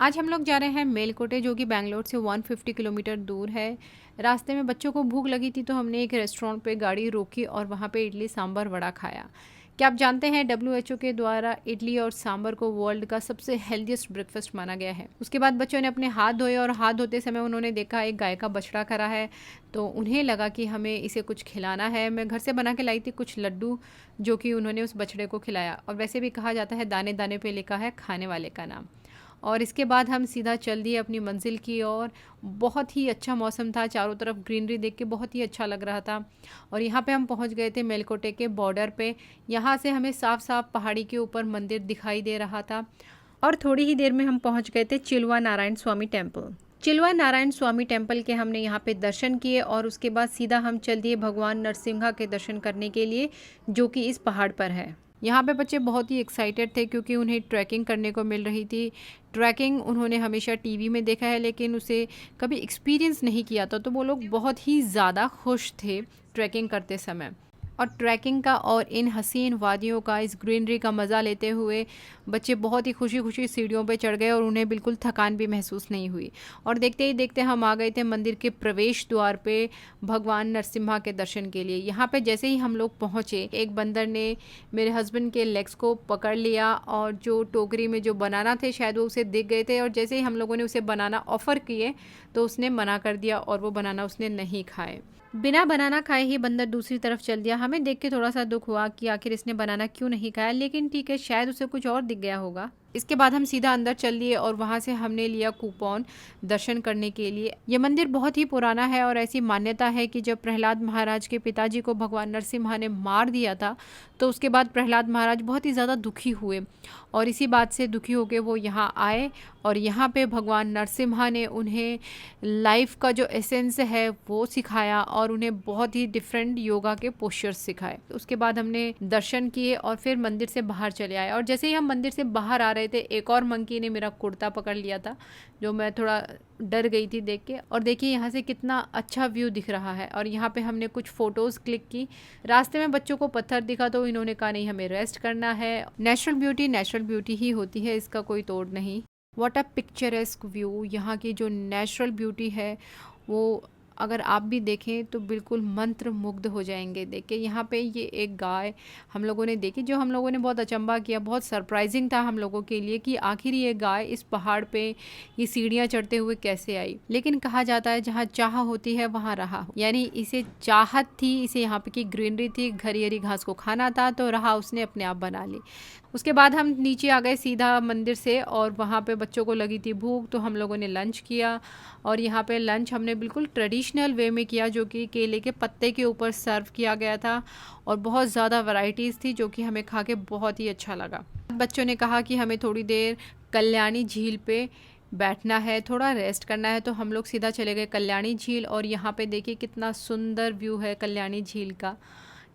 आज हम लोग जा रहे हैं मेलकोटे, जो कि बैंगलोर से 150 किलोमीटर दूर है। रास्ते में बच्चों को भूख लगी थी तो हमने एक रेस्टोरेंट पे गाड़ी रोकी और वहाँ पे इडली सांभर वड़ा खाया। क्या आप जानते हैं WHO के द्वारा इडली और सांभर को वर्ल्ड का सबसे हेल्दीएस्ट ब्रेकफास्ट माना गया है। उसके बाद बच्चों ने अपने हाथ धोए और हाथ धोते समय उन्होंने देखा एक गाय का बछड़ा खड़ा है, तो उन्हें लगा कि हमें इसे कुछ खिलाना है। मैं घर से बना के लाई थी कुछ लड्डू, जो कि उन्होंने उस बछड़े को खिलाया। और वैसे भी कहा जाता है दाने दाने पे लिखा है खाने वाले का नाम। और इसके बाद हम सीधा चल दिए अपनी मंजिल की ओर। बहुत ही अच्छा मौसम था, चारों तरफ ग्रीनरी देख के बहुत ही अच्छा लग रहा था। और यहाँ पे हम पहुँच गए थे मेलकोटे के बॉर्डर पे। यहाँ से हमें साफ साफ पहाड़ी के ऊपर मंदिर दिखाई दे रहा था। और थोड़ी ही देर में हम पहुँच गए थे चिलवा नारायण स्वामी टेम्पल। चिलवा नारायण स्वामी टेम्पल के हमने यहाँ पे दर्शन किए और उसके बाद सीधा हम चल दिए भगवान नरसिम्हा के दर्शन करने के लिए, जो कि इस पहाड़ पर है। यहाँ पे बच्चे बहुत ही एक्साइटेड थे क्योंकि उन्हें ट्रैकिंग करने को मिल रही थी। ट्रैकिंग उन्होंने हमेशा टीवी में देखा है, लेकिन उसे कभी एक्सपीरियंस नहीं किया था, तो वो लोग बहुत ही ज़्यादा खुश थे ट्रैकिंग करते समय। और ट्रैकिंग का और इन हसीन वादियों का, इस ग्रीनरी का मज़ा लेते हुए बच्चे बहुत ही खुशी खुशी सीढ़ियों पे चढ़ गए और उन्हें बिल्कुल थकान भी महसूस नहीं हुई। और देखते ही देखते हम आ गए थे मंदिर के प्रवेश द्वार पे भगवान नरसिम्हा के दर्शन के लिए। यहाँ पे जैसे ही हम लोग पहुँचे, एक बंदर ने मेरे हस्बैंड के लेग्स को पकड़ लिया और जो टोकरी में जो बनाना थे शायद वो उसे दिख गए थे, और जैसे ही हम लोगों ने उसे बनाना ऑफ़र किए तो उसने मना कर दिया और वो बनाना उसने नहीं खाए। बिना बनाना खाए ही बंदर दूसरी तरफ चल दिया। हमें देख के थोड़ा सा दुख हुआ कि आखिर इसने बनाना क्यों नहीं खाया, लेकिन ठीक है, शायद उसे कुछ और दिख गया होगा। इसके बाद हम सीधा अंदर चल लिए और वहाँ से हमने लिया कूपन दर्शन करने के लिए। ये मंदिर बहुत ही पुराना है और ऐसी मान्यता है कि जब प्रहलाद महाराज के पिताजी को भगवान नरसिम्हा ने मार दिया था, तो उसके बाद प्रहलाद महाराज बहुत ही ज़्यादा दुखी हुए और इसी बात से दुखी होकर वो यहाँ आए और यहाँ पे भगवान नरसिम्हा ने उन्हें लाइफ का जो एसेंस है वो सिखाया और उन्हें बहुत ही डिफरेंट योगा के पोस्चर्स सिखाए। उसके बाद हमने दर्शन किए और फिर मंदिर से बाहर चले आए। और जैसे ही हम मंदिर से बाहर आ रहे थे, एक और मंकी ने मेरा कुर्ता पकड़ लिया था, जो मैं थोड़ा डर गई थी देख के। और देखिए यहाँ से कितना अच्छा व्यू दिख रहा है। और यहाँ पे हमने कुछ फ़ोटोज़ क्लिक की। रास्ते में बच्चों को पत्थर दिखा तो इन्होंने कहा नहीं, हमें रेस्ट करना है। नेचुरल ब्यूटी ही होती है, इसका कोई तोड़ नहीं। What a picturesque view. यहाँ की जो नेचुरल ब्यूटी है वो अगर आप भी देखें तो बिल्कुल मंत्र मुग्ध हो जाएंगे देख के। यहाँ पे ये एक गाय हम लोगों ने देखी, जो हम लोगों ने बहुत अचंभा किया, बहुत सरप्राइजिंग था हम लोगों के लिए कि आखिर ये गाय इस पहाड़ पे ये सीढ़ियाँ चढ़ते हुए कैसे आई। लेकिन कहा जाता है जहाँ चाह होती है वहाँ रहा, यानी इसे चाहत थी, इसे यहाँ पे की ग्रीनरी थी, हरी हरी घास को खाना था, तो रहा, उसने अपने आप बना ली। उसके बाद हम नीचे आ गए सीधा मंदिर से और वहाँ पे बच्चों को लगी थी भूख, तो हम लोगों ने लंच किया। और यहाँ पे लंच हमने बिल्कुल ट्रेडिशनल वे में किया, जो कि केले के पत्ते के ऊपर सर्व किया गया था और बहुत ज़्यादा वैरायटीज़ थी, जो कि हमें खा के बहुत ही अच्छा लगा। बच्चों ने कहा कि हमें थोड़ी देर कल्याणी झील पे बैठना है, थोड़ा रेस्ट करना है, तो हम लोग सीधा चले गए कल्याणी झील। और यहाँ पे देखिए कितना सुंदर व्यू है कल्याणी झील का।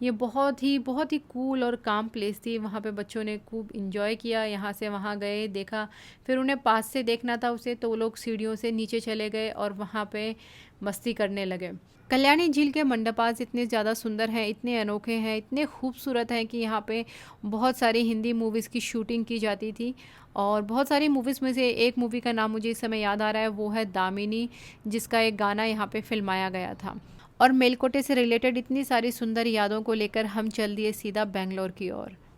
ये बहुत ही कूल और काम प्लेस थी। वहाँ पे बच्चों ने खूब इंजॉय किया, यहाँ से वहाँ गए, देखा। फिर उन्हें पास से देखना था उसे, तो वो लोग सीढ़ियों से नीचे चले गए और वहाँ पे मस्ती करने लगे। कल्याणी झील के मंडपास इतने ज़्यादा सुंदर हैं, इतने अनोखे हैं, इतने खूबसूरत हैं कि यहाँ पे बहुत सारी हिंदी मूवीज़ की शूटिंग की जाती थी। और बहुत सारी मूवीज़ में से एक मूवी का नाम मुझे इस समय याद आ रहा है, वो है दामिनी, जिसका एक गाना यहाँ पे फिल्माया गया था। और मेलकोटे से रिलेटेड इतनी सारी सुंदर यादों को लेकर हम चल दिए सीधा बेंगलोर की ओर।